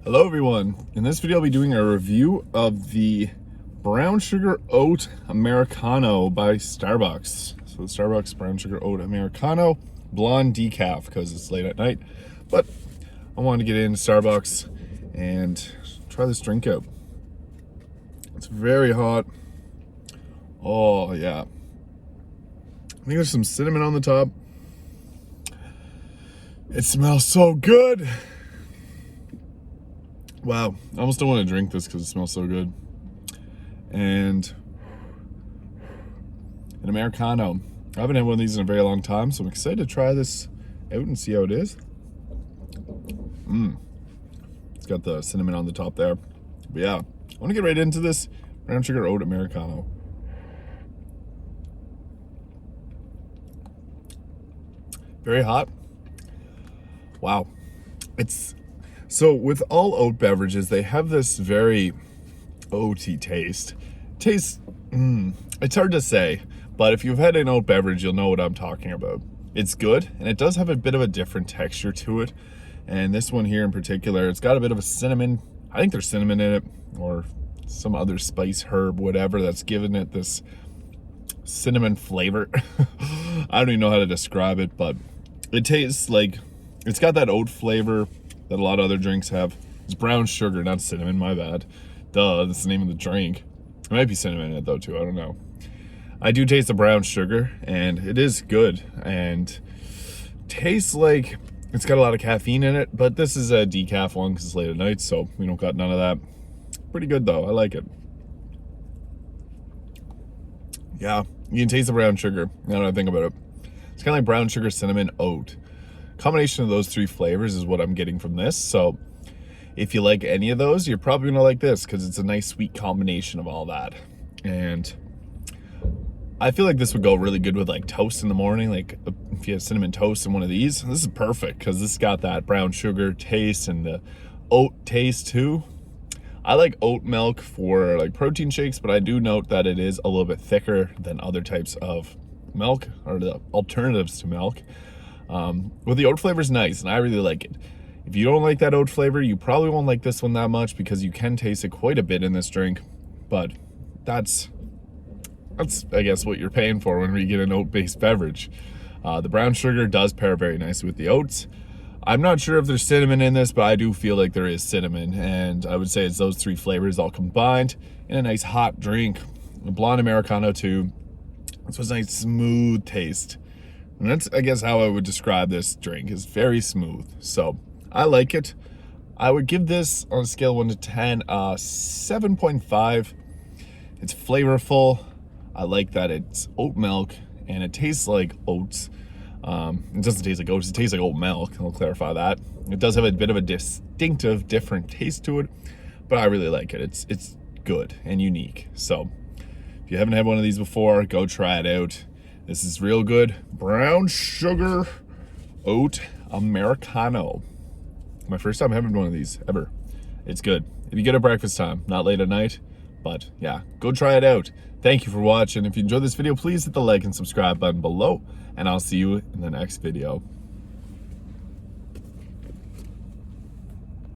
Hello everyone. In this video I'll be doing a review of the Brown Sugar Oat Americano by Starbucks. So the Starbucks Brown Sugar Oat Americano, blonde decaf because it's late at night. But I wanted to get into Starbucks and try this drink out. It's very hot. Oh yeah. I think there's some cinnamon on the top. It smells so good. Wow, I almost don't want to drink this because it smells so good. And an Americano. I haven't had one of these in a very long time, so I'm excited to try this out and see how it is. It's got the cinnamon on the top there. But yeah, I want to get right into this Brown Sugar Oat Americano. Very hot. Wow. So with all oat beverages, they have this very oaty taste. It's hard to say, but if you've had an oat beverage, you'll know what I'm talking about. It's good, and it does have a bit of a different texture to it. And this one here in particular, it's got a bit of a cinnamon. I think there's cinnamon in it, or some other spice, herb, whatever, that's giving it this cinnamon flavor. I don't even know how to describe it, but it tastes like, it's got that oat flavor that a lot of other drinks have. It's brown sugar, not cinnamon, my bad. Duh, that's the name of the drink. It might be cinnamon in it though too, I don't know. I do taste the brown sugar and it is good and tastes like it's got a lot of caffeine in it, but this is a decaf one because it's late at night, so we don't got none of that. Pretty good though, I like it. Yeah, you can taste the brown sugar now that I think about it. It's kind of like brown sugar, cinnamon, oat. Combination of those three flavors is what I'm getting from this. So if you like any of those, you're probably gonna like this because it's a nice sweet combination of all that. And I feel like this would go really good with like toast in the morning. Like if you have cinnamon toast in one of these, this is perfect because this got that brown sugar taste and the oat taste too. I like oat milk for like protein shakes, but I do note that it is a little bit thicker than other types of milk or the alternatives to milk. Well, the oat flavor is nice and I really like it. If you don't like that oat flavor, you probably won't like this one that much because you can taste it quite a bit in this drink, but that's I guess what you're paying for when you get an oat-based beverage. The brown sugar does pair very nicely with the oats. I'm not sure if there's cinnamon in this, but I do feel like there is cinnamon, and I would say it's those three flavors all combined in a nice hot drink. A blonde Americano too. This was a nice smooth taste. And that's, I guess, how I would describe this drink. It's very smooth. So I like it. I would give this on a scale of 1 to 10, 7.5. It's flavorful. I like that it's oat milk and it tastes like oats. It doesn't taste like oats, it tastes like oat milk. I'll clarify that. It does have a bit of a distinctive, different taste to it, but I really like it. It's good and unique. So if you haven't had one of these before, go try it out. This is real good. Brown Sugar Oat Americano. My first time having one of these ever. It's good. If you get a breakfast time, not late at night, but yeah, go try it out. Thank you for watching. If you enjoyed this video, please hit the like and subscribe button below, and I'll see you in the next video.